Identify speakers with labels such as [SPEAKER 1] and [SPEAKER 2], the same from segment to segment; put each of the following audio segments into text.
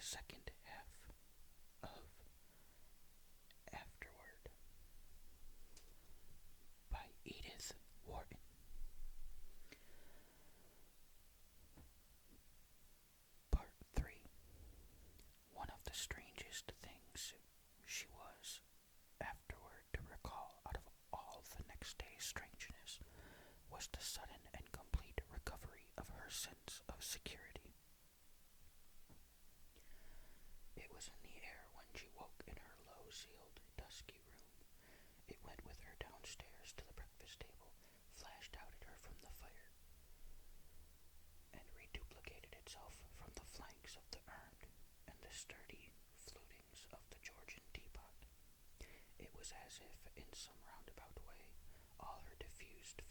[SPEAKER 1] second half of Afterward by Edith Wharton. Part 3. One of the strangest things she was afterward to recall out of all the next day's strangeness was the sudden and complete recovery of her sense of security. It was in the air when she woke in her low-ceiled, dusky room. It went with her downstairs to the breakfast table, flashed out at her from the fire, and reduplicated itself from the flanks of the urn and the sturdy flutings of the Georgian teapot. It was as if, in some roundabout way, all her diffused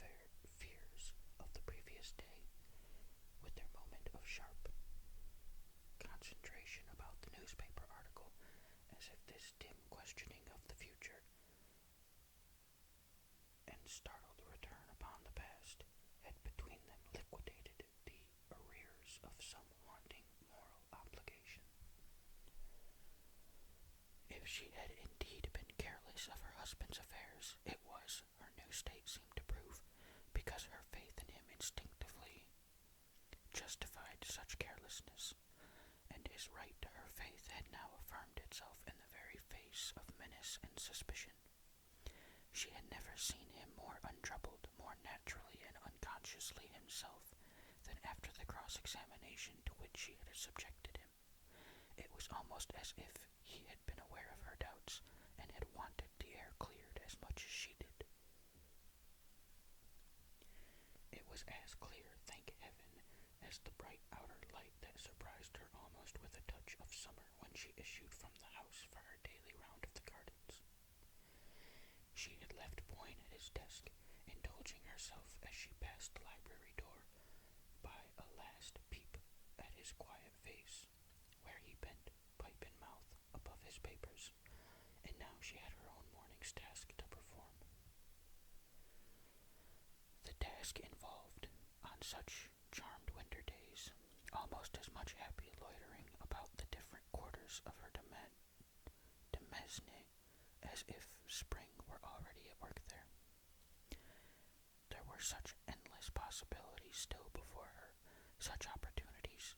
[SPEAKER 1] fears of the previous day, with their moment of sharp concentration about the newspaper article, as if this dim questioning of the future and startled return upon the past had between them liquidated the arrears of some haunting moral obligation. If she had indeed been careless of her husband's affairs, it was, her new state seemed to prove, because her faith in him instinctively justified such carelessness, and his right to her faith had now affirmed itself in the very face of menace and suspicion. She had never seen him more untroubled, more naturally and unconsciously himself, than after the cross-examination to which she had subjected him. It was almost as if he had been aware of her doubts, and had wanted the air cleared as much as she did. It was as clear, thank heaven, as the bright outer light that surprised her almost with a touch of summer when she issued from the house for her daily round of the gardens. She had left Boyne at his desk, indulging herself as she passed the library door by a last peep at his quiet face, where he bent, pipe in mouth, above his papers, and now she had her own morning's task to perform. The task involved, on such charmed winter days, almost as much happy loitering about the different quarters of her demesne as if spring were already at work there. There were such endless possibilities still before her, such opportunities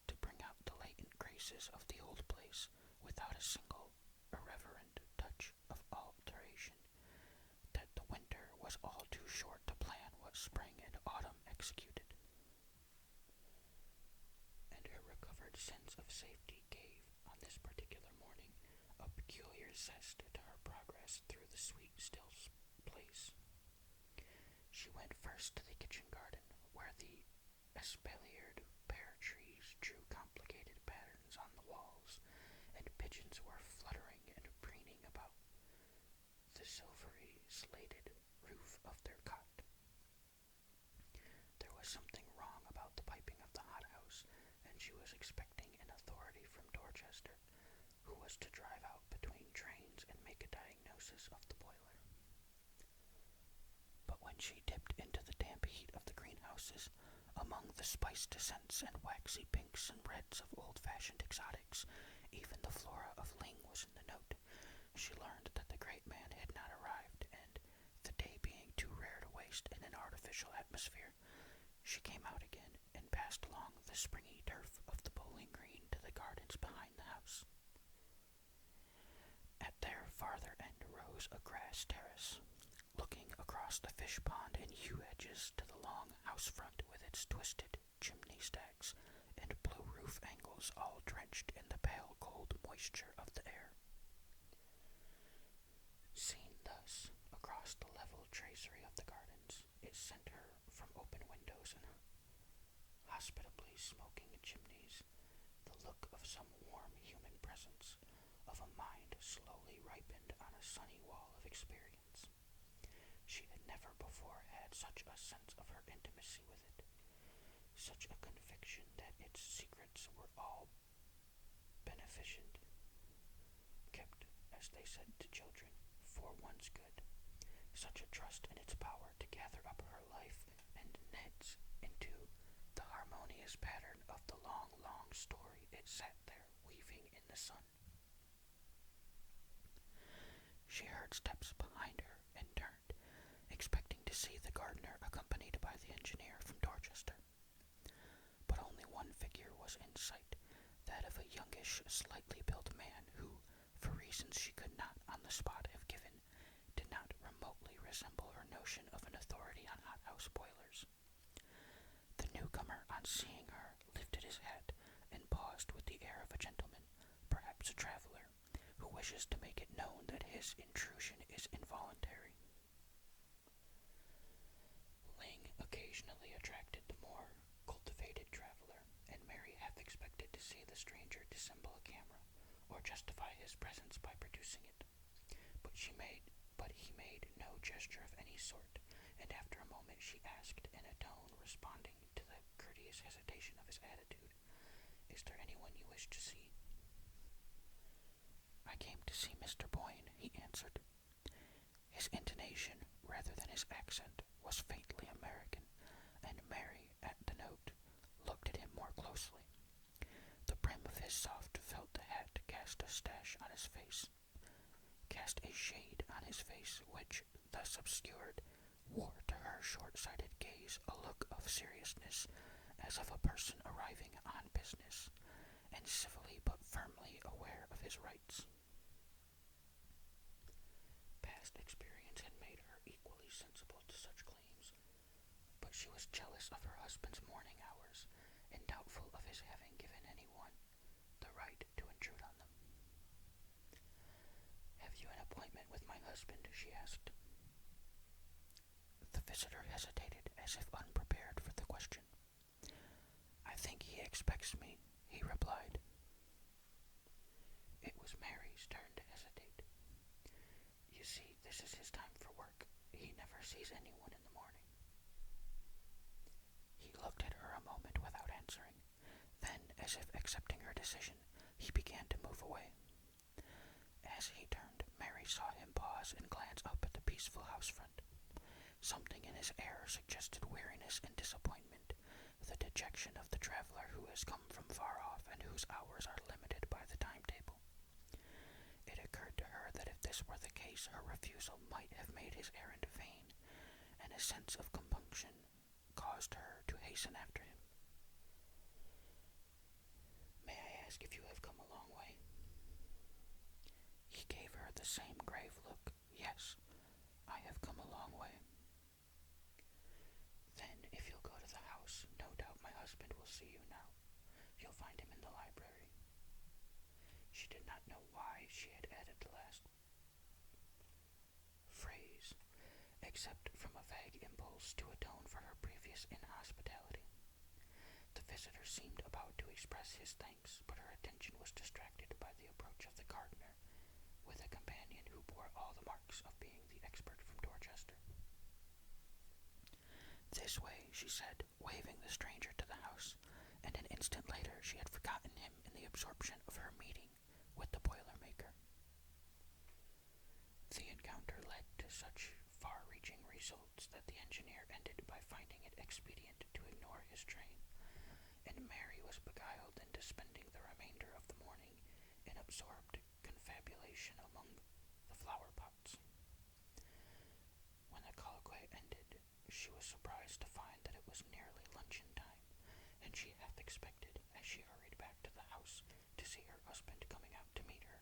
[SPEAKER 1] to bring out the latent graces of the old place without a single irreverent touch of alteration, that the winter was all too short to plan what spring and autumn executed. And her recovered sense of safety gave, on this particular morning, a peculiar zest to her progress through the sweet, still place. She went first to the kitchen garden, where the espaliered pear trees drew complicated patterns on the walls, and pigeons were fluttering and preening about the silvery slated roof of their cot. There was something wrong about the piping of the hothouse, and she was expecting an authority from Dorchester, who was to drive out between trains and make a diagnosis of the boiler. But when she dipped into the damp heat of the greenhouses, among the spiced scents and waxy pinks and reds of old-fashioned exotics, even the flora of Ling was in the note, she learned that the great man had not arrived, and, the day being too rare to waste in an artificial atmosphere, she came out again and passed along the springy turf of the bowling green to the gardens behind the house. At their farther end rose a grass terrace, looking across the fish pond and yew hedges to the long house front with its twisted chimney stacks and blue roof angles all drenched in the pale cold moisture of the air. Seen thus, across the level tracery of the gardens, it sent her from open windows and hospitably smoking chimneys the look of some warm human presence, of a mind slowly ripened on a sunny wall of experience. She had never before had such a sense of her intimacy with it, such a conviction that its secrets were all beneficent, kept, as they said to children, for one's good, such a trust in its power to gather up her life and Ned's into the harmonious pattern of the long, long story it sat there the sun. She heard steps behind her and turned, expecting to see the gardener accompanied by the engineer from Dorchester. But only one figure was in sight, that of a youngish, slightly built man who, for reasons she could not on the spot have given, did not remotely resemble her notion of an authority on hothouse boilers. The newcomer, on seeing her, lifted his hat and paused with the air of a gentleman, perhaps a traveler, who wishes to make it known that his intrusion is involuntary. Ling occasionally attracted the more cultivated traveler, and Mary half expected to see the stranger dissemble a camera, or justify his presence by producing it. But he made no gesture of any sort, and after a moment she asked, in a tone responding to the courteous hesitation of his attitude, "Is there anyone you wish to see?" "I came to see Mr. Boyne," he answered. His intonation, rather than his accent, was faintly American, and Mary, at the note, looked at him more closely. The brim of his soft felt hat cast a shade on his face which, thus obscured, wore to her short-sighted gaze a look of seriousness, as of a person arriving on business, and civilly but firmly aware of his rights. Past experience had made her equally sensible to such claims, but she was jealous of her husband's morning hours, and doubtful of his having given anyone the right to intrude on them. "Have you an appointment with my husband?" she asked. The visitor hesitated, as if unprepared for the question. "I think he expects me," he replied. It was Mary's turn to hesitate. "You see, this is his time for work. He never sees anyone in the morning." He looked at her a moment without answering. Then, as if accepting her decision, he began to move away. As he turned, Mary saw him pause and glance up at the peaceful house front. Something in his air suggested weariness and disappointment, the dejection of the traveler who has come from far off and whose hours are limited by the timetable. It occurred to her that if this were the case, her refusal might have made his errand vain, and a sense of compunction caused her to hasten after him. "May I ask if you have come a long way?" He gave her the same grave look. "Yes, I have come a long way." "Then, if you'll go to the house, no doubt my husband will see you now. You'll find him in the library." She did not know why she had added the last phrase, except from a vague impulse to atone for her previous inhospitality. The visitor seemed about to express his thanks, but her attention was distracted by the approach of the gardener, with a companion who bore all the marks of being the expert from Dorchester. "This way," she said, waving the stranger to the house, and an instant later she had forgotten him in the absorption of her meeting with the boiler-maker. The encounter led to such far-reaching results that the engineer ended by finding it expedient to ignore his train, and Mary was beguiled into spending the remainder of the morning in absorbed confabulation among the flower-pots. When the colloquy ended, she was surprised to find that it was nearly luncheon time, and she half expected, as she hurried back to the house, to see her husband coming out to meet her.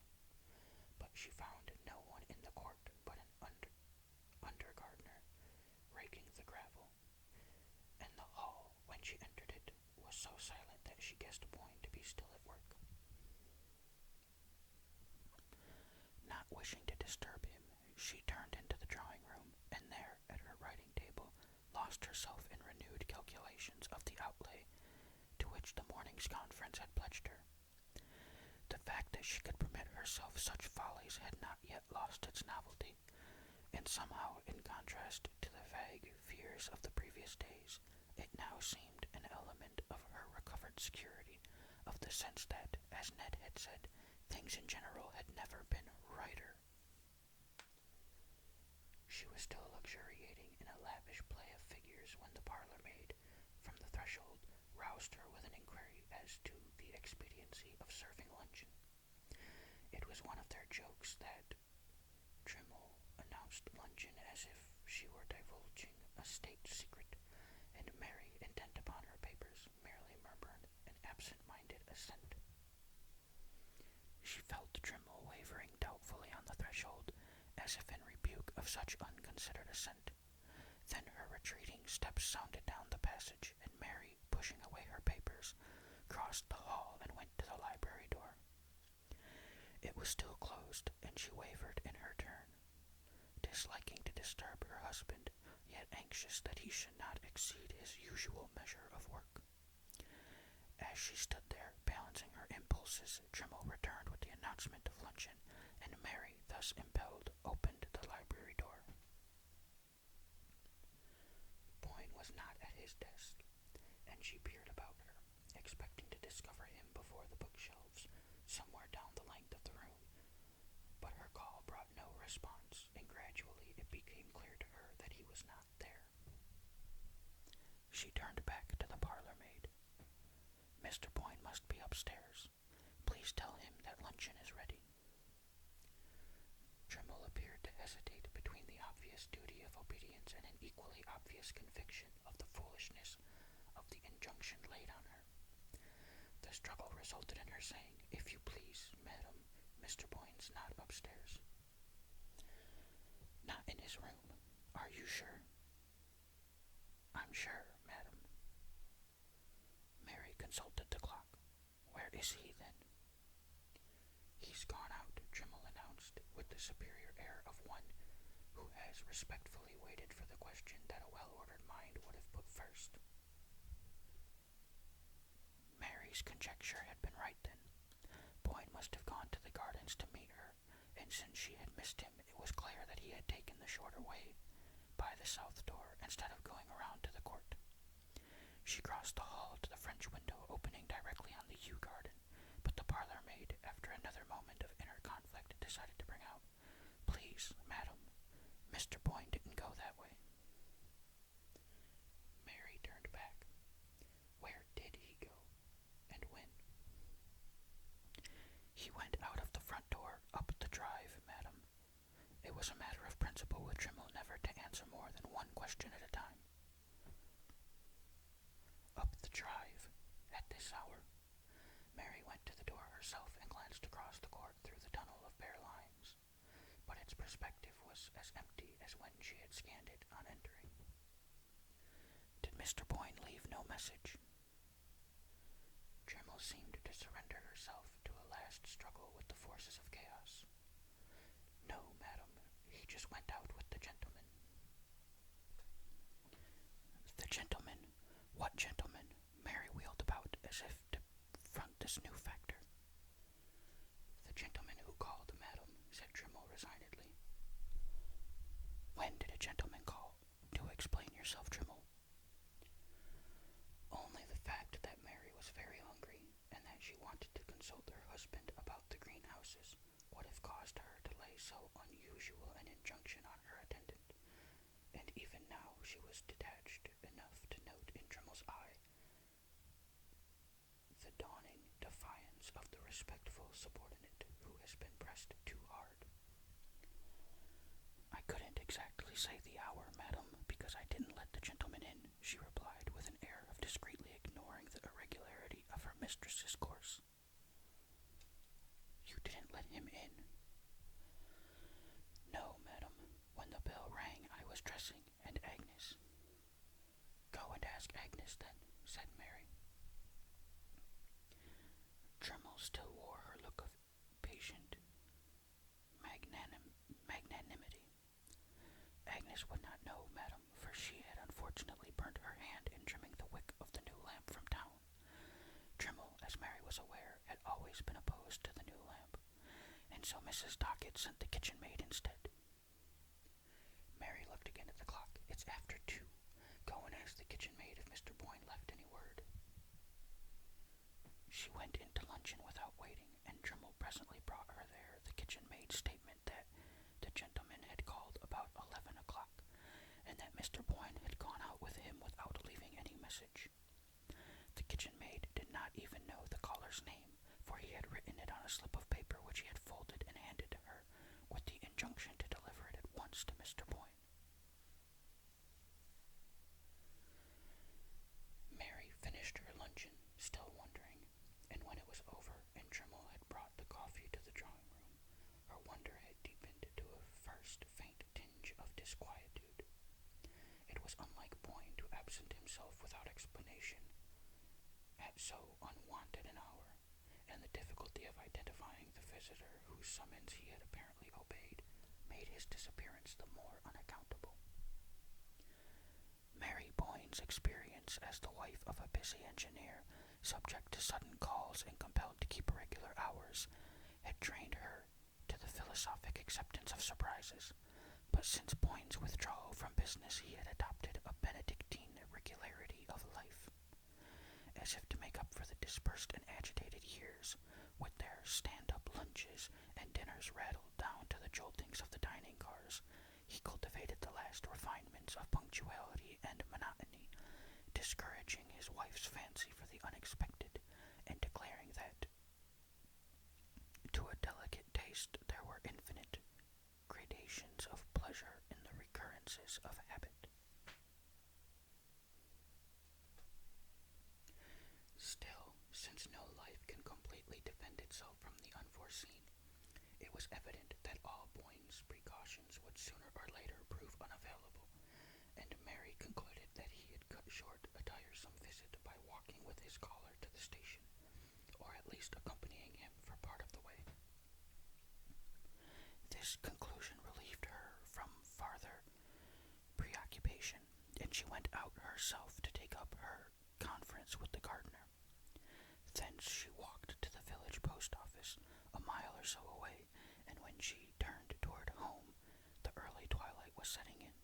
[SPEAKER 1] But she found no one in the court but an under-gardener raking the gravel, and the hall, when she entered it, was so silent that she guessed Boyne to be still at work. Not wishing to disturb him, she turned into the drawing-room, and there, at her writing-table, lost herself in renewed calculations of the outlay to which the morning's conference had pledged her. The fact that she could permit herself such follies had not yet lost its novelty, and somehow, in contrast to the vague fears of the previous days, it now seemed an element of her recovered security, of the sense that, as Ned had said, things in general had never been righter. She was still luxuriating in a lavish play of figures when the parlour-maid, from the threshold, roused her with an inquiry as to the expediency of serving luncheon. was one of their jokes that Trimmel announced luncheon as if she were divulging a state secret, and Mary, intent upon her papers, merely murmured an absent-minded assent. She felt Trimmel wavering doubtfully on the threshold, as if in rebuke of such unconsidered assent. Then her retreating steps sounded down the passage, and Mary, pushing away her papers, crossed the hall and went to the library door. It was still closed, and she wavered in her turn, disliking to disturb her husband, yet anxious that he should not exceed his usual measure of work. As she stood there, balancing her impulses, Trimmel returned with the announcement of luncheon, and Mary, thus impelled, opened the library door. Boyne was not at his desk, and she peered about her, expecting to discover him before the bookshelves, somewhere down the length of the room. But her call brought no response, and gradually it became clear to her that he was not there. She turned back to the parlor maid. "Mr. Boyne must be upstairs. Please tell him that luncheon is ready." Trimmel appeared to hesitate between the obvious duty of obedience and an equally obvious conviction of the foolishness of the injunction laid on her. The struggle resulted in her saying, "If you please, madam, Mr. Boyne's not upstairs." "Not in his room? Are you sure?" "I'm sure, madam." Mary consulted the clock. "Where is he, then?" "He's gone out," Trimmel announced, with the superior air of one who has respectfully waited for the question that a well-ordered mind would have put first. Mary's conjecture had been right, then. Boyne must have gone to the gardens to meet her, and since she had missed him, it was clear that he had taken the shorter way, by the south door, instead of going around to the court. She crossed the hall to the French window opening directly on the yew garden, but the parlor maid, after another moment of inner conflict, decided to bring out, "Please, madam, Mr. Boyne didn't go that way." Mary turned back. "Where did he go? And when?" "He went out of the front door, up the drive, madam." It was a matter of principle with Trimmel never to answer more than one question at a time. "Up the drive? At this hour?" Mary went to the door herself and glanced across the court through the tunnel of bare limes, but its perspective was as empty as when she had scanned it on entering. "Did Mr. Boyne leave no message?" Trimmel seemed to surrender herself to a last struggle with the forces of chaos. "No, madam, he just went out with the gentleman." "The gentleman? What gentleman?" Mary wheeled about as if to front this new factor. "The gentleman who called, madam," said Trimmel resignedly. "When did a gentleman call? Do explain yourself, Trimmel." "Only the fact that Mary was very hungry, and that she wanted to consult her husband about the greenhouses, would have caused her to lay so unusual an injunction on her attendant, and even now she was detached enough to note in Trimmel's eye the dawning defiance of the respectful subordinate who has been pressed too hard. "I couldn't exactly say the hour, madam, because I didn't let the gentleman in," she replied, with an air of discreetly ignoring the irregularity of her mistress's course. "You didn't let him in?" "No, madam. When the bell rang, I was dressing, and Agnes—" "Go and ask Agnes, then," said Mary. Trimmel still wore her look of patient magnanimity. "Agnes would not know, madam, for she had unfortunately burnt her hand in trimming the wick of the new lamp from town." Trimmel, as Mary was aware, had always been opposed to the new lamp, and so Mrs. Dockett sent the kitchen maid instead. Mary looked again at the clock. "It's after 2. Go and ask the kitchen maid if Mr. Boyne left any word." She went into luncheon without waiting, and Trimmel presently brought her there the kitchen maid's statement that the gentleman had called about 11 o'clock, and that Mr. Boyne had gone out with him without leaving any message. The kitchen maid did not even know the caller's name, for he had written it on a slip of paper which he had folded and himself without explanation at so unwanted an hour, and the difficulty of identifying the visitor whose summons he had apparently obeyed made his disappearance the more unaccountable. Mary Boyne's experience as the wife of a busy engineer, subject to sudden calls and compelled to keep irregular hours, had trained her to the philosophic acceptance of surprises, but since Boyne's withdrawal from business he had adopted a Benedictine regularity of life, as if to make up for the dispersed and agitated years, with their stand-up lunches and dinners rattled down to the joltings of the dining cars. He cultivated the last refinements of punctuality and monotony, discouraging his wife's fancy for the unexpected, and declaring that, to a delicate taste, there were infinite gradations of pleasure in the recurrences of habit. Still, since no life can completely defend itself from the unforeseen, it was evident that all Boyne's precautions would sooner or later prove unavailable, and Mary concluded that he had cut short a tiresome visit by walking with his caller to the station, or at least accompanying him for part of the way. This conclusion relieved her from farther preoccupation, and she went out herself to take up her conference with the gardener. Thence she walked to the village post office, a mile or so away, and when she turned toward home, the early twilight was setting in.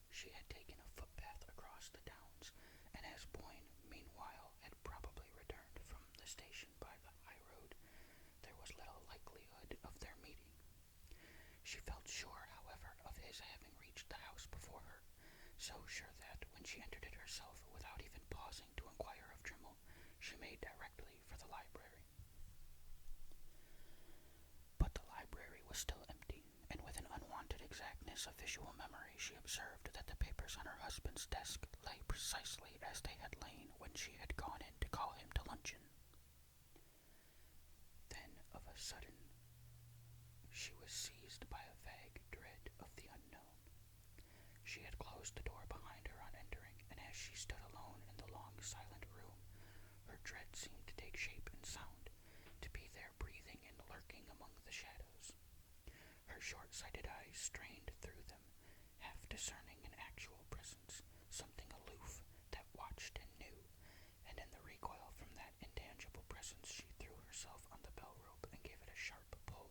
[SPEAKER 1] She had taken a footpath across the downs, and as Boyne, meanwhile, had probably returned from the station by the high road, there was little likelihood of their meeting. She felt sure, however, of his having reached the house before her, so sure that, when she entered it herself, without even pausing to inquire of Trimmel, she made directly for the library. But the library was still empty, and with an unwonted exactness of visual memory she observed that the papers on her husband's desk lay precisely as they had lain when she had gone in to call him to luncheon. Then, of a sudden, she was seized by a vague dread of the unknown. She had closed the door behind her on entering, and as she stood alone in the long silent room, her dread seemed to take shape and sound, to be there breathing and lurking among the shadows. Her short-sighted eyes strained through them, half discerning an actual presence, something aloof that watched and knew, and in the recoil from that intangible presence she threw herself on the bell rope and gave it a sharp pull.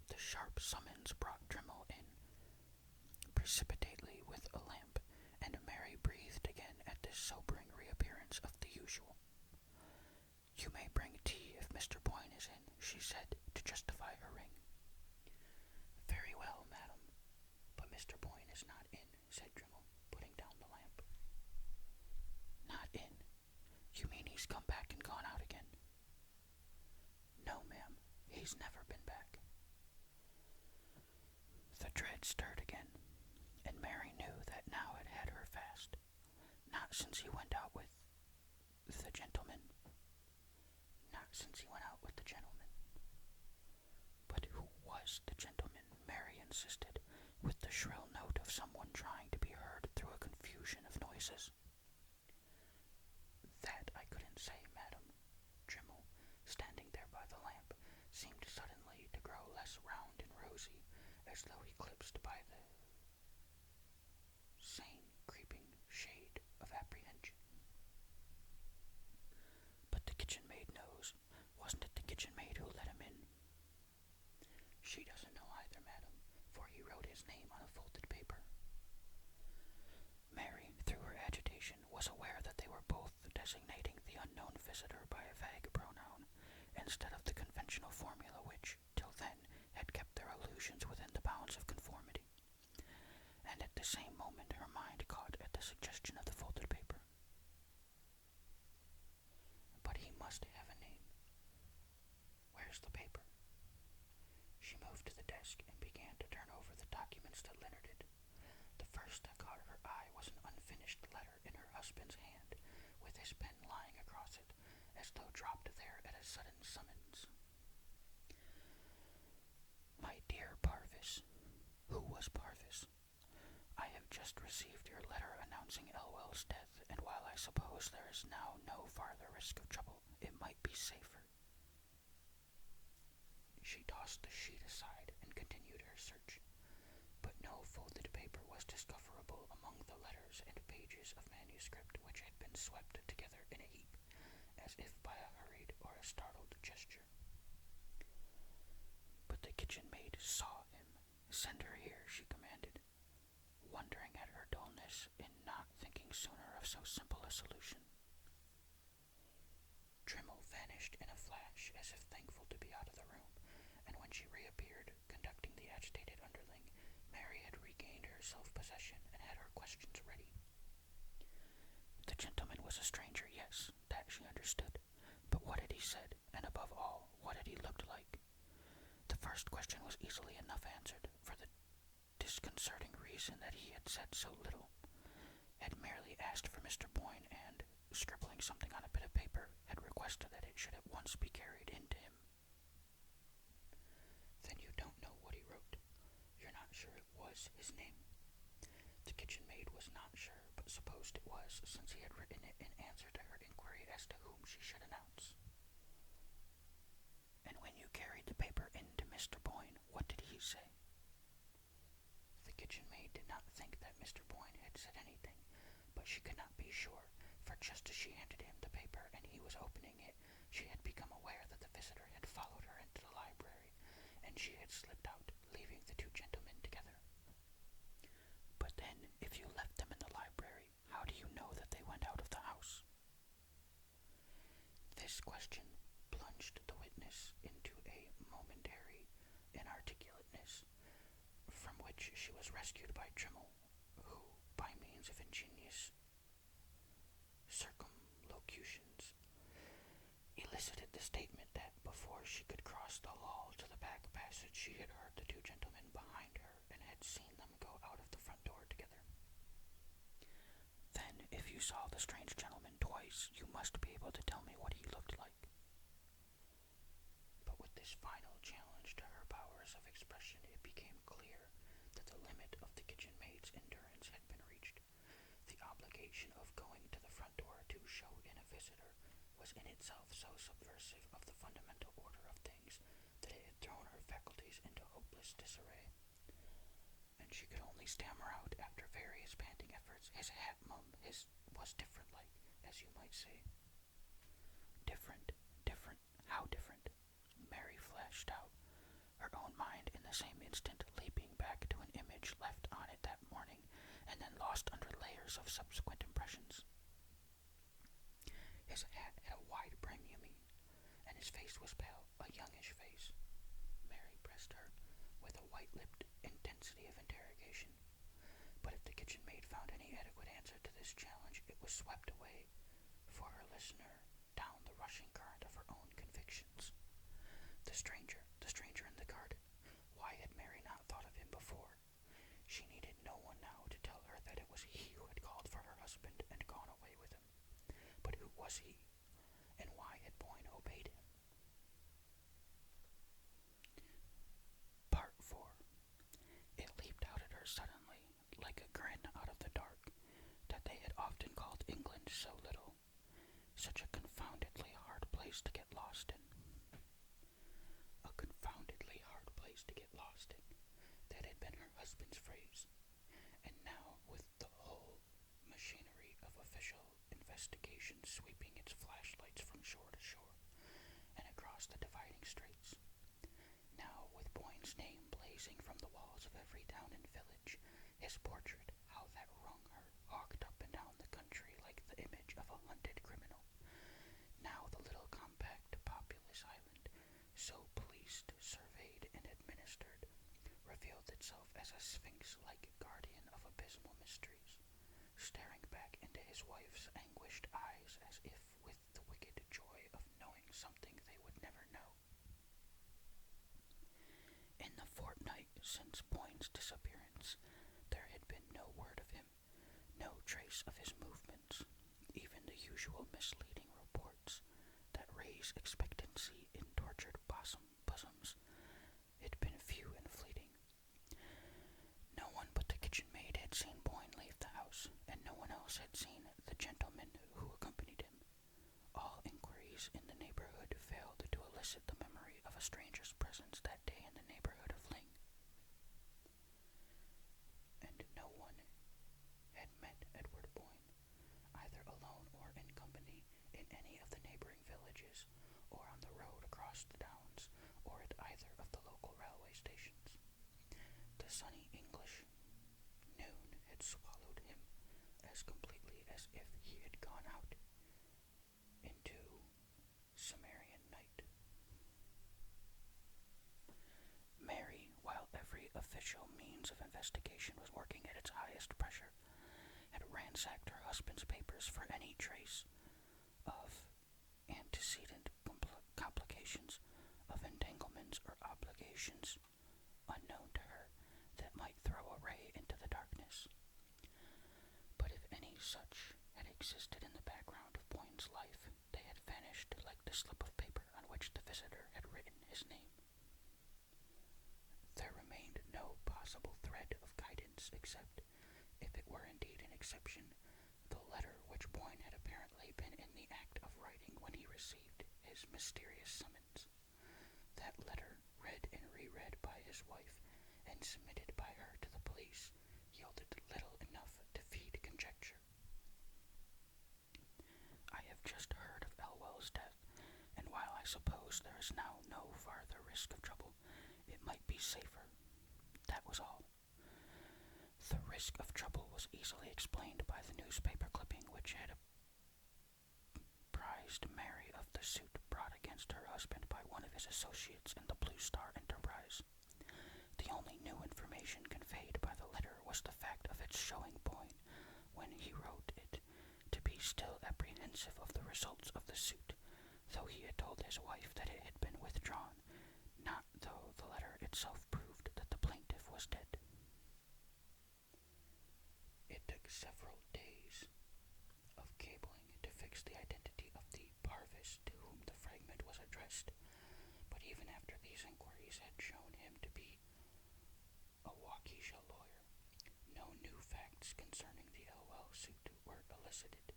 [SPEAKER 1] The sharp summons brought Trimmel in precipitately with a lamp, and Mary breathed again at this sobering reappearance of the usual. "You may bring tea if Mr. Boyne is in," she said, to justify her ring. "Very well, madam, but Mr. Boyne is not in," said Trimmel, putting down the lamp. "Not in? You mean he's come back and gone out again?" "No, ma'am, he's never been back." The dread stirred again, and Mary knew that now it had her fast. Not since he went out with the gentleman. Not since he went out with the gentleman. But who was the gentleman? Mary insisted, with the shrill note of someone trying to be heard through a confusion of noises. "That I couldn't say, madam." Trimmel, standing there by the lamp, seemed suddenly to grow less round and rosy, as though eclipsed by the same creeping shade of apprehension. "But the kitchen maid knows. Wasn't it the kitchen maid who let him in?" "She doesn't know either, madam, for he wrote his name on a folded paper." Mary, through her agitation, was aware that they were both designating the unknown visitor by a vague pronoun, instead of the conventional formula which, till then, had kept their allusions within the bounds of conformity. And at the same moment her mind caught at the suggestion of the folded paper. "But he must have a name. Where's the paper?" She moved to the desk and began to turn over the documents that littered it. The first that caught her eye was an unfinished letter in her husband's hand, with his pen lying across it, as though dropped there at a sudden summons. "My dear Parvis." Who was Parvis? just received your letter announcing Elwell's death, and while I suppose there is now no farther risk of trouble, it might be safer." She tossed the sheet aside and continued her search, but no folded paper was discoverable among the letters and pages of manuscript which had been swept together in a heap, as if by a hurried or a startled gesture. But the kitchen maid saw him. "Send her here," she commanded, wondering at her dullness in not thinking sooner of so simple a solution. Trimmel vanished in a flash, as if thankful to be out of the room, and when she reappeared, conducting the agitated underling, Mary had regained her self-possession and had her questions ready. The gentleman was a stranger, yes, that she understood, but what had he said, and above all, what had he looked like? The first question was easily enough answered, for the disconcerting reason that he had said so little, had merely asked for Mr. Boyne, and, scribbling something on a bit of paper, had requested that it should at once be carried in to him. "Then you don't know what he wrote? You're not sure it was his name?" The kitchen maid was not sure, but supposed it was, since he had written it in answer to her inquiry as to whom she should announce. "And when you carried the paper in to Mr. Boyne, what did he say?" The kitchen maid did not think that Mr. Boyne had said anything, but she could not be sure, for just as she handed him the paper and he was opening it, she had become aware that the visitor had followed her into the library, and she had slipped out, leaving the two gentlemen together. "But then, if you left them in the library, how do you know that they went out of the house?" This question plunged the witness into a momentary inarticulateness, from which she was rescued by Trimmel, who, by means of ingenious circumlocutions, elicited the statement that before she could cross the hall to the back passage she had heard the two gentlemen behind her and had seen them go out of the front door together. "Then, if you saw the strange gentleman twice, you must be able to tell me what he looked like." But with this final challenge to her powers of expression, it became clear that the limit of the kitchen maid's endurance had been reached. The obligation of going to the front door to show in a visitor was in itself so subversive of the fundamental order of things that it had thrown her faculties into hopeless disarray, and she could only stammer out, after various panting efforts, "His hat, mum, his was different like, as you might say." "Different, different, how different?" Mary flashed out, her own mind in the same instant leaping back to an image left on it that morning, and then lost under layers of subsequent impressions. "His hat had a wide brim, you mean, and his face was pale, a youngish face?" Mary pressed her, with a white-lipped intensity of interrogation. But if the kitchen maid found any adequate answer to this challenge, it was swept away, for her listener, down the rushing current of her own convictions. The stranger in the garden. Why had Mary not thought of him before? She needed no one now to tell her that it was he who had called for her husband and gone away with him. But who was he, and why had Boyne obeyed him? Part 4. It leaped out at her suddenly, like a grin out of the dark, that they had often called England so little, such a confoundedly hard place to get lost in. A confoundedly hard place to get lost in. That had been her husband's phrase, and now, with the whole machinery of official investigation sweeping its flashlights from shore to shore and across the dividing straits, now with Boyne's name blazing from the walls of every town and village, his portrait, how that wrung her, hawked up and down the country like the image of a hunted criminal. Now the little compact populous island, so policed, surveyed, and administered, revealed itself as a sphinx-like guardian of abysmal mysteries, staring back into his wife's anguished eyes as if with the wicked joy of knowing something they would never know. In the fortnight since Boyne's disappearance, there had been no word of him, no trace of his movements, even the usual misleading reports that raise expectancy in tortured bosoms had been few and fleeting. No one but the kitchen maid had seen Boyne official means of investigation was working at its highest pressure, had ransacked her husband's papers for any trace of antecedent complications, of entanglements or obligations unknown to her that might throw a ray into the darkness. But if any such had existed in the background of Boyne's life, they had vanished like the slip of paper on which the visitor had written his name. There remained no possible thread of guidance except, if it were indeed an exception, the letter which Boyne had apparently been in the act of writing when he received his mysterious summons. That letter, read and reread by his wife, and submitted by her to the police, yielded little enough to feed conjecture. I have just heard of Elwell's death, and while I suppose there is now no farther risk of trouble, it might be safer. That was all. The risk of trouble was easily explained by the newspaper clipping which had apprised Mary of the suit brought against her husband by one of his associates in the Blue Star enterprise. The only new information conveyed by the letter was the fact of its showing Boyne, when he wrote it, to be still apprehensive of the results of the suit, though he had told his wife that it had been withdrawn, not though the letter itself proved that the plaintiff was dead. It took several days of cabling to fix the identity of the Parvis to whom the fragment was addressed, but even after these inquiries had shown him to be a Waukesha lawyer, no new facts concerning the Elwell suit were elicited.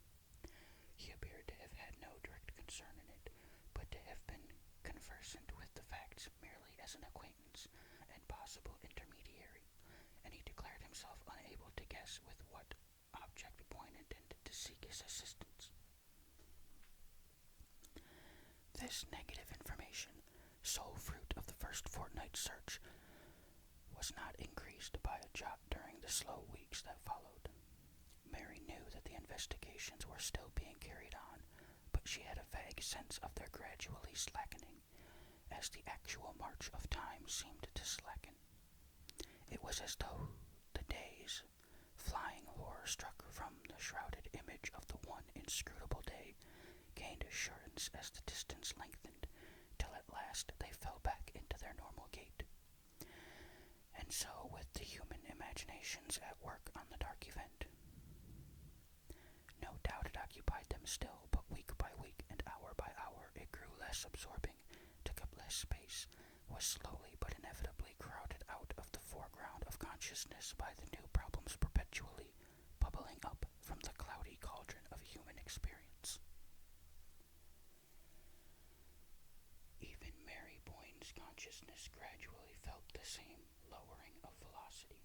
[SPEAKER 1] He appeared to have had no direct concern in it, but to have been conversant with the facts merely as an acquaintance and possible intermediary, and he declared himself unable to guess with what object Boyne intended to seek his assistance. This negative information, sole fruit of the first fortnight's search, was not increased by a jot during the slow weeks that followed. Mary knew that the investigations were still being carried on, but she had a vague sense of their gradually slackening, as the actual march of time seemed to slacken. It was as though the days, flying horror-struck from the shrouded image of the one inscrutable day, gained assurance as the distance lengthened, till at last they fell back into their normal gait. And so with the human imaginations at work on the dark event. No doubt it occupied them still, but week by week and hour by hour it grew less absorbing, took up less space, was slowly but inevitably crowded out of the foreground of consciousness by the new problems perpetually bubbling up from the cloudy cauldron of human experience. Even Mary Boyne's consciousness gradually felt the same lowering of velocity.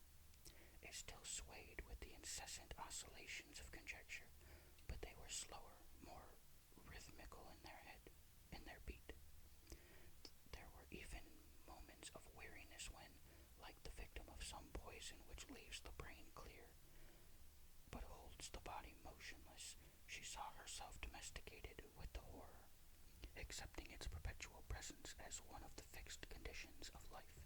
[SPEAKER 1] It still swayed with the incessant oscillations of conjecture, but they were slower, more rhythmical in their beat. There were even moments of weariness when, like the victim of some poison which leaves the brain clear, but holds the body motionless, she saw herself domesticated with the horror, accepting its perpetual presence as one of the fixed conditions of life.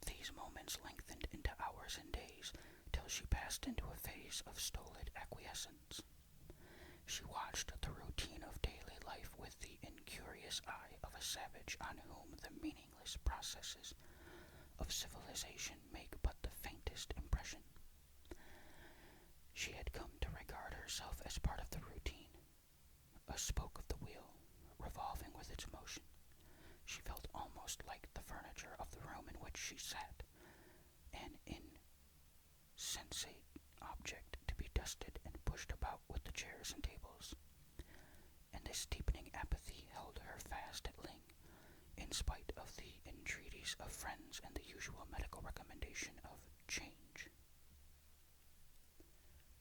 [SPEAKER 1] These moments lengthened into hours and days, till she passed into a phase of stolid acquiescence. She watched the routine of daily life with the incurious eye of a savage on whom the meaningless processes of civilization make but the faintest impression. She had come to regard herself as part of the routine, a spoke of the wheel, revolving with its motion. She felt almost like the furniture of the room in which she sat, an insensate object to be dusted and pushed about with the chairs and tables. And this deepening apathy held her fast at Ling, in spite of the entreaties of friends and the usual medical recommendation of change.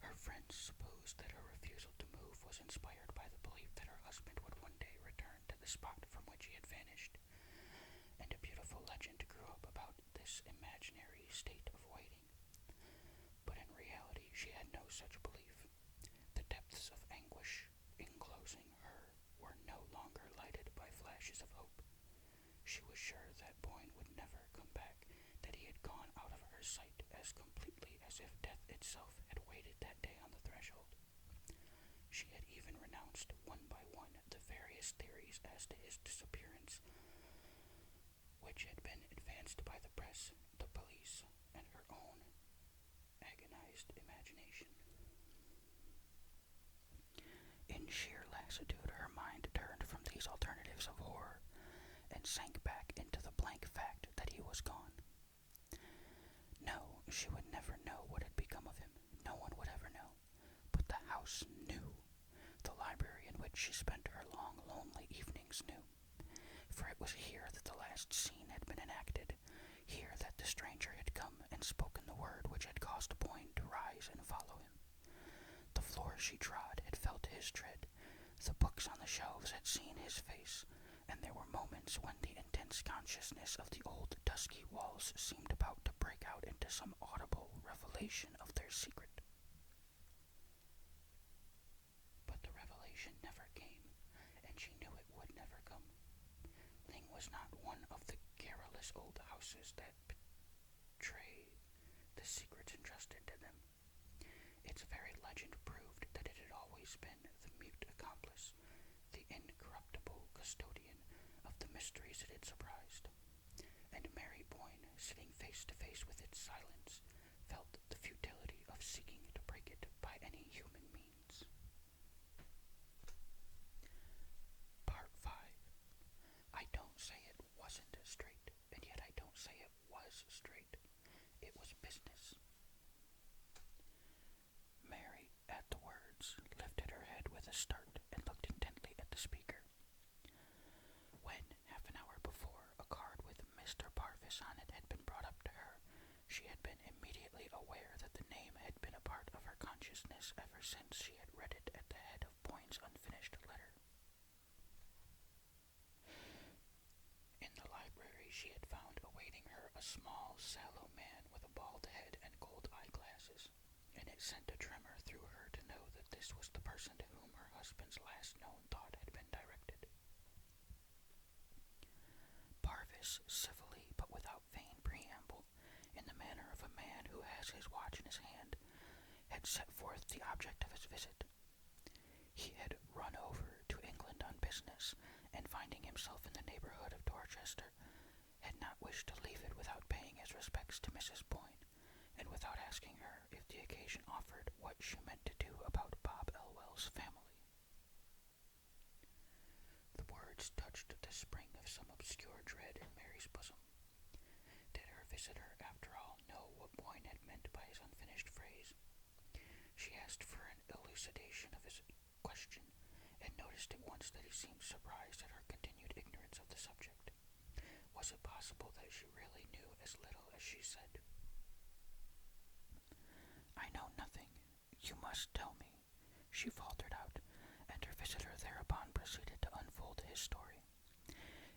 [SPEAKER 1] Her friends supposed that her refusal to move was inspired by the belief that her husband would one day return to the spot from which he had vanished, and a beautiful legend grew up about this imaginary state of waiting. But in reality she had no such belief. The depths of anguish enclosing her were no longer lighted by flashes of hope. She was sure that Boyne back that he had gone out of her sight as completely as if death itself had waited that day on the threshold. She had even renounced one by one the various theories as to his disappearance, which had been advanced by the press, the police, and her own agonized imagination. In sheer lassitude, her mind turned from these alternatives of horror and sank back into the blank fact that he was gone. No, she would never know what had become of him. No one would ever know. But the house knew. The library in which she spent her long, lonely evenings knew. For it was here that the last scene had been enacted, here that the stranger had come and spoken the word which had caused Boyne to rise and follow him. The floor she trod had felt his tread, the books on the shelves had seen his face, and there were moments when the intense consciousness of the old dusky walls seemed about to break out into some audible revelation of their secret. But the revelation never came, and she knew it would never come. Ling was not one of the garrulous old houses that betray the secrets entrusted to them. Its very legend proved that it had always been the mute accomplice, the incorruptible custodian of the mysteries it had surprised. And Mary Boyne, sitting face to face with its silence, felt the futility of seeking to break it by any human means. Part 5. I don't say it wasn't straight, and yet I don't say it was straight. It was business. Mary, at the words, lifted her head with a start and looked intently at the speaker. When, half an hour before, a card with Mr. Parvis on it had been brought up to her, she had been immediately aware that the name had been a part of her consciousness ever since she had read it at the head of Boyne's unfinished letter. In the library she had found awaiting her a small, sallow man with a bald head and gold eyeglasses, and it sent a tremor through her to know that this was the person to whom her husband's last known thought had been directed. Parvis, civilly but without vain preamble, in the manner of a man who has his watch in his hand, had set forth the object of his visit. He had run over to England on business, and finding himself in the neighborhood of Dorchester, had not wished to leave it without paying his respects to Mrs. Boyne, and without asking her, if the occasion offered, what she meant to do about Bob Elwell's family. The words touched the spring of some obscure dread in Mary's bosom. Did her visitor, after all, know what Boyne had meant by his unfinished phrase? She asked for an elucidation of his question, and noticed at once that he seemed surprised at her continued ignorance of the subject. Was it possible that she really knew as little as she said? "I know nothing. You must tell me," she faltered out, and her visitor thereupon proceeded to unfold his story.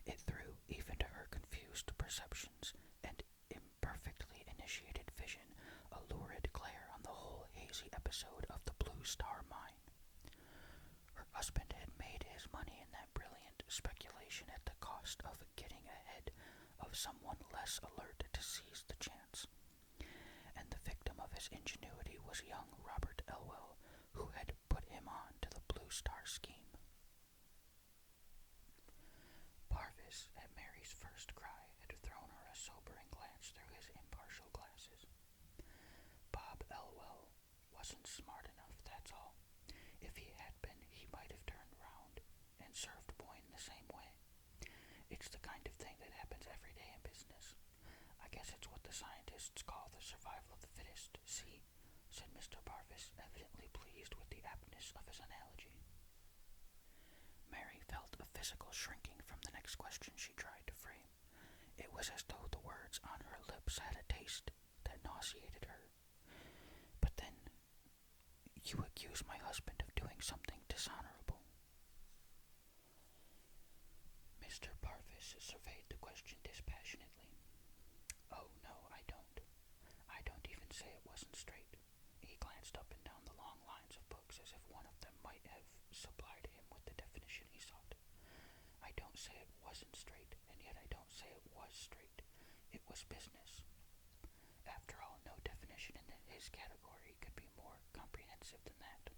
[SPEAKER 1] It threw, even to her confused perceptions and imperfectly initiated vision, a lurid glare on the whole hazy episode of the Blue Star Mine. Her husband had made his money in that brilliant speculation at the cost of getting ahead of someone less alert to seize the chance, and the victim of his ingenuity was young Robert Elwell, who had put him on to the Blue Star scheme. Parvis, at Mary's first cry, had thrown her a sobering glance through his impartial glasses. Bob Elwell wasn't smart enough, that's all. If he had been, he might have turned round and served Boyne the same way. It's the kind of thing that happens every day in business. I guess it's what the scientists call the survival of the fittest. See, said Mr. Parvis, evidently pleased with the aptness of his analogy. Mary felt a physical shrinking from the next question she tried to frame. It was as though the words on her lips had a taste that nauseated her. But then, you accuse my husband of doing something dishonorable. Mr. Parvis surveyed the question dispassionately. "Oh, no, I don't. I don't even say it wasn't straight." He glanced up and down the long lines of books as if one of them might have supplied him with the definition he sought. "I don't say it wasn't straight, and yet I don't say it was straight. It was business. After all, no definition in his category could be more comprehensive than that.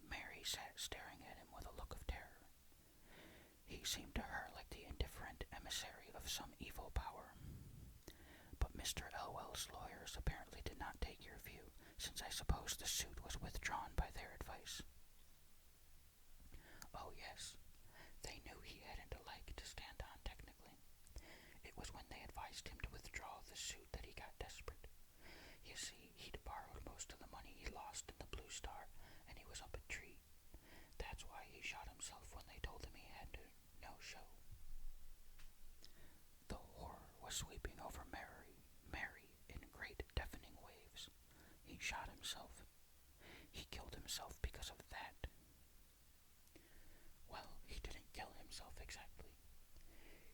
[SPEAKER 1] Mary sat staring at him with a look of terror. He seemed to her like the indifferent emissary of some evil power. But Mr. Elwell's lawyers apparently did not take your view, since I suppose the suit was withdrawn by their advice. Oh yes, they knew he hadn't a leg to stand on technically. It was when they advised him to withdraw the suit that he got desperate. You see, he'd borrowed most of the money he lost in the Blue Star, and he was up a tree. That's why he shot himself when they told him he had to no-show. The horror was sweeping over Mary in great deafening waves. He shot himself. He killed himself because of that. Well, he didn't kill himself exactly.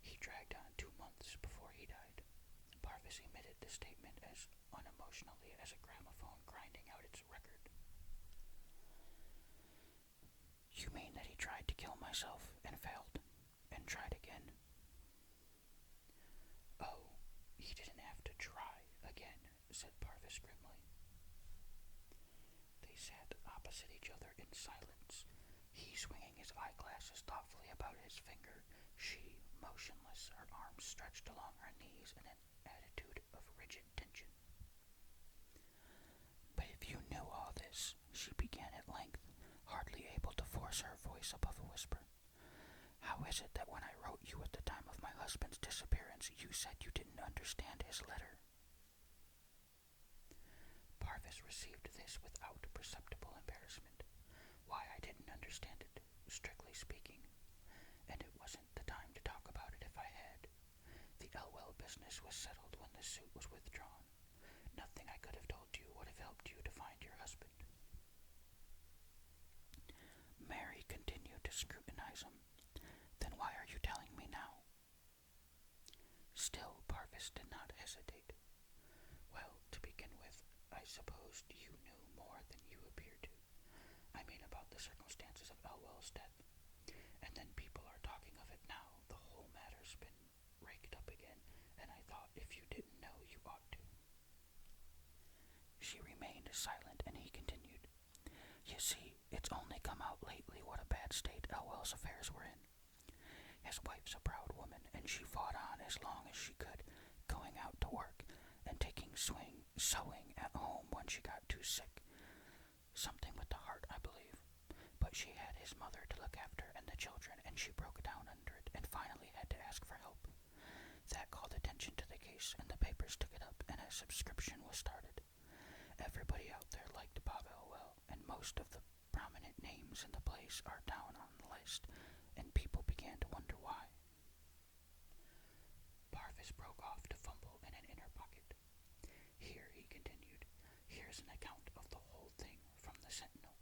[SPEAKER 1] He dragged on 2 months before he died. Parvis emitted the statement as unemotionally as a gramophone grinding out its record. You mean that he tried to kill myself and failed, and tried again? Oh, he didn't have to try again, said Parvis grimly. They sat opposite each other in silence, he swinging his eyeglasses thoughtfully about his finger, she motionless, her arms stretched along her knees in an attitude of rigid tension. But if you knew all this, she began at length, hardly able to force her voice above a whisper, how is it that when I wrote you at the time of my husband's disappearance, you said you didn't understand his letter? Parvis received this without perceptible embarrassment. Why, I didn't understand it, strictly speaking, and it wasn't the time to talk about it if I had. The Elwell business was settled when the suit was withdrawn. Nothing I could have told you would have helped you to find your husband. Mary continued to scrutinize him. Then why are you telling me now? Still, Parvis did not hesitate. Well, to begin with, I supposed you knew more than you appear to. I mean about the circumstances of Elwell's death. And then people are talking of it now. The whole matter's been raked up again, and I thought if you didn't know, you ought to. She remained silent, and he continued. You see, it's only come out lately what a bad state Elwell's affairs were in. His wife's a proud woman, and she fought on as long as she could, going out to work and taking sewing at home when she got too sick. Something with the heart, I believe. But she had his mother to look after and the children, and she broke down under it and finally had to ask for help. That called attention to the case, and the papers took it up, and a subscription was started. Everybody out there liked Bob Elwell, and most of the prominent names in the place are down on the list, and people began to wonder why. Parvis broke off to fumble in an inner pocket. Here, he continued, here's an account of the whole thing from the Sentinel.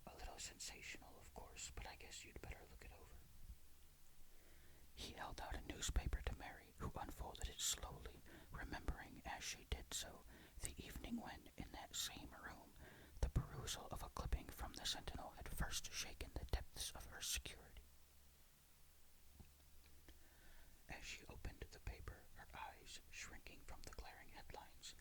[SPEAKER 1] A little sensational, of course, but I guess you'd better look it over. He held out a newspaper to Mary, who unfolded it slowly, remembering as she did so the evening when, in that same room, the perusal of a clipping from the Sentinel had first shaken the depths of her security. As she opened the paper, her eyes shrinking from the glaring headlines,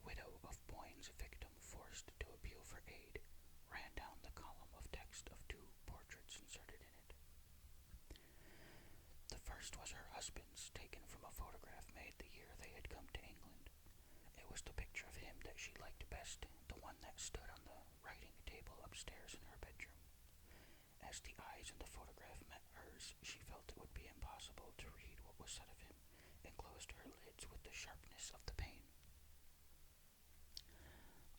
[SPEAKER 1] Widow of Boyne's victim forced to appeal for aid, ran down the column of text of 2 portraits inserted in it. The first was her husband's, taken from a photograph made the year they had come to England. It was the picture of him that she liked best, the one that stood on the writing table upstairs in her bedroom. As the eyes in the photograph met hers, she felt it would be impossible to read what was said of him, and closed her lids with the sharpness of the pain.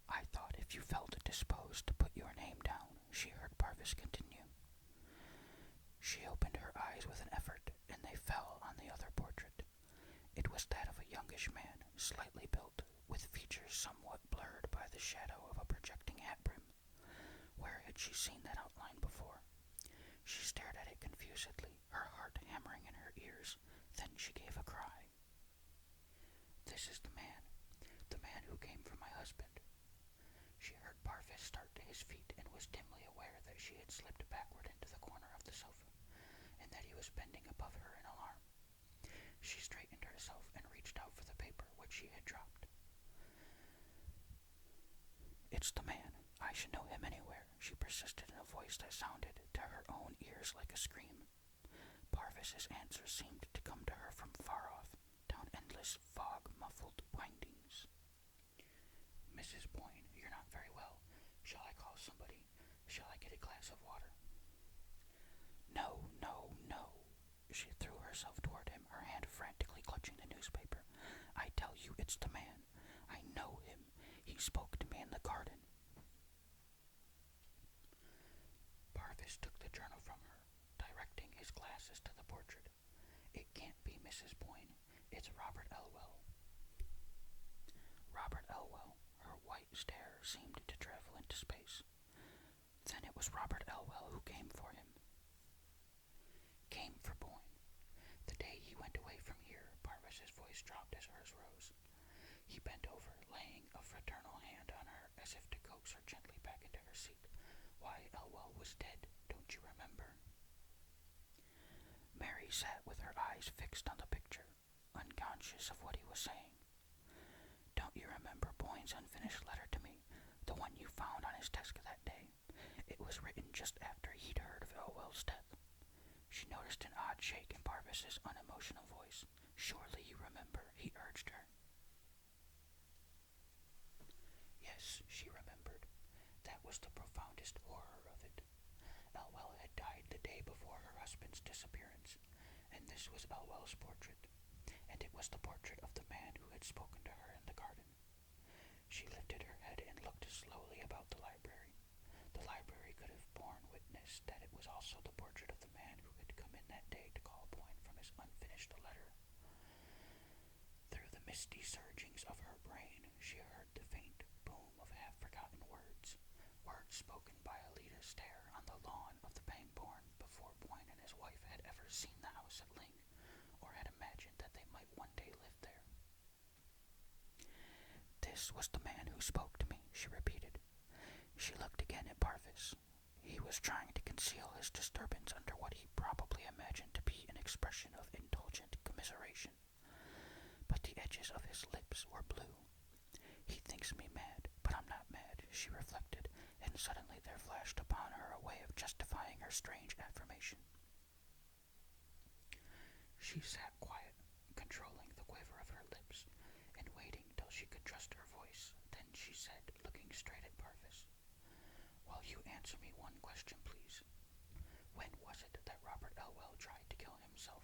[SPEAKER 1] I thought if you felt disposed to put your name down, she heard Parvis continue. She opened her eyes with an effort, and they fell on the other portrait. It was that of a youngish man, slightly built, with features somewhat blurred by the shadow of a projecting hat brim. Where had she seen that outline before? She stared at it confusedly, her heart hammering in her ears. Then she gave a cry. This is the man who came for my husband. She heard Parvis start to his feet and was dimly aware that she had slipped backward into the corner of the sofa, and that he was bending above her in alarm. She straightened herself and reached out for the paper which she had dropped. "It's the man. I should know him anywhere," she persisted in a voice that sounded to her own ears like a scream. Parvis's answer seemed to come to her from far off, down endless fog-muffled windings. "Mrs. Boyne, you're not very well. Shall I call somebody? Shall I get a glass of water?" "No, no, no." She threw herself toward him, her hand frantically clutching the newspaper. "I tell you, it's the man. I know him. He spoke to me in the garden." Parvis took the journal from her, directing his glasses to the portrait. "It can't be Mrs. Boyne. It's Robert Elwell." Robert Elwell. Her white stare seemed to travel into space. Then it was Robert Elwell who came for him. Came for Boyne. The day he went away from here. Parvis's voice dropped as hers rose. He bent over, laying a fraternal hand on her as if to coax her gently back into her seat. "Why, Elwell was dead, don't you remember?" Mary sat with her eyes fixed on the picture, unconscious of what he was saying. "Don't you remember Boyne's unfinished letter to me, the one you found on his desk that day? It was written just after he'd heard of Elwell's death." She noticed an odd shake in Parvis's unemotional voice. "Surely you remember," he urged her. Yes, she remembered. That was the profoundest horror of it. Elwell had died the day before her husband's disappearance, and this was Elwell's portrait, and it was the portrait of the man who had spoken to her in the garden. She lifted her head and looked slowly about the library. The library could have borne witness that it was also the portrait of the man who had come in that day to call Boyne from his unfinished letter. Through the misty surgings of her brain, she heard the faint boom of half-forgotten words spoken by Alida Stair on the lawn of the Pangbourne before Boyne and his wife had ever seen the house at Ling, or had imagined that they might one day live there. "This was the man who spoke to me," she repeated. She looked again at Parvis. He was trying to conceal his disturbance under what he probably imagined to be an expression of indulgent commiseration, but the edges of his lips were blue. "He thinks me mad, but I'm not mad," she reflected, and suddenly there flashed upon her a way of justifying her strange affirmation. She sat quiet, controlling the quiver of her lips, and waiting till she could trust her voice. Then she said, looking straight at Parvis, "Will you answer me one question, please? When was it that Robert Elwell tried to kill himself?"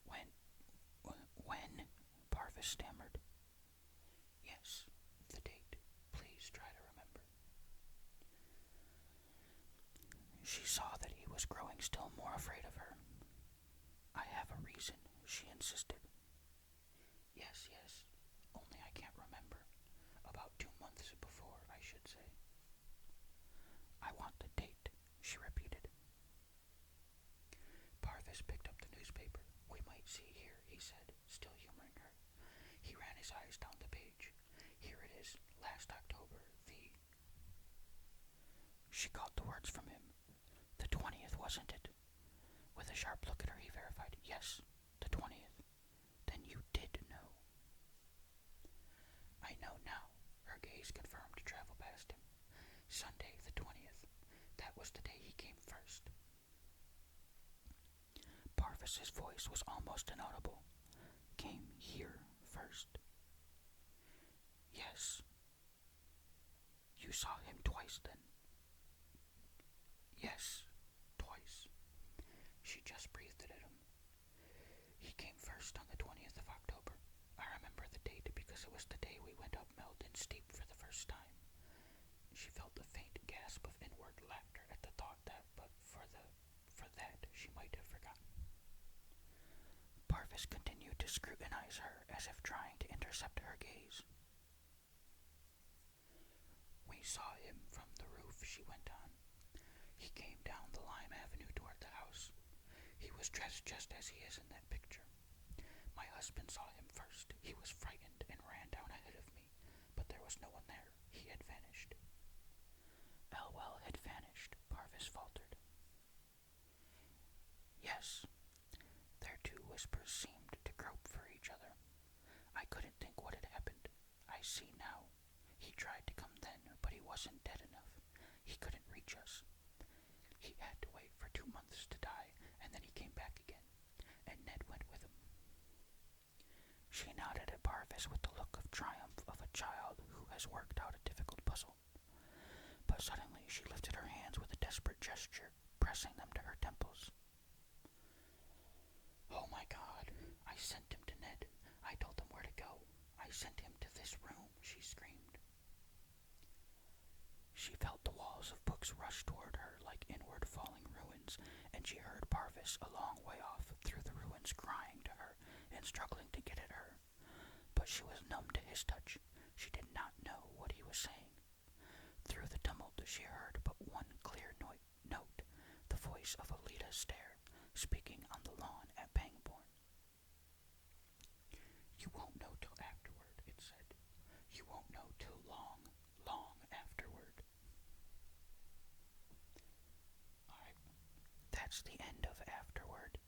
[SPEAKER 1] When? Parvis stammered. "Yes, the date. Please try to remember." She saw that he was growing still more afraid of her. "I have a reason," she insisted. Yes, only I can't remember. About 2 months before, I should say." "I want the date," she repeated. Parvis picked up the newspaper. "We might see here," he said, still humoring her. He ran his eyes down the page. "Here it is, last October, the—" She caught the words from him. "The 20th, wasn't it?" With a sharp look at her, he verified. "Yes, the 20th. Then you did know." "I know now." Her gaze confirmed travel past him. "Sunday, the 20th. That was the day he came first." Parvis's voice was almost inaudible. "Came here first?" "Yes." "You saw him twice, then?" "Yes, twice." She just breathed it at him. "He came first on the 20th of October. I remember the date because it was the day we went up Meldon Steep for the first time." She felt a faint gasp of inward laughter at the thought that, but for that, she might have forgotten. Parvis continued to scrutinize her as if trying to intercept her gaze. "We saw him from the roof," she went on. "He came down the lime avenue toward the house. He was dressed just as he is in that picture. My husband saw him first. He was frightened and ran down ahead of me, but there was no one there. He had vanished." "Elwell had vanished," Parvis faltered. "Yes. There too was whispers seemed to grope for each other. I couldn't think what had happened. I see now. He tried to come then, but he wasn't dead enough. He couldn't reach us. He had to wait for 2 months to die, and then he came back again, and Ned went with him. She nodded at Parvis with the look of triumph of a child who has worked out a difficult puzzle. But suddenly she lifted her hands with a desperate gesture, pressing them to her temples. "Oh my God, I sent him to Ned. I told him where to go. I sent him to this room," she screamed. She felt the walls of books rush toward her like inward falling ruins, and she heard Parvis a long way off through the ruins crying to her and struggling to get at her. But she was numb to his touch. She did not know what he was saying. Through the tumult she heard but one clear note, the voice of Alita Stair, speaking on the lawn at Pangborn. "You won't know till afterward," it said. "You won't know till long, long afterward." Alright, that's the end of Afterward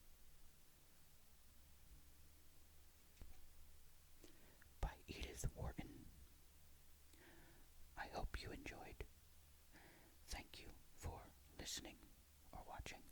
[SPEAKER 1] by Edith Wharton. I hope you enjoyed. Thank you for listening or watching.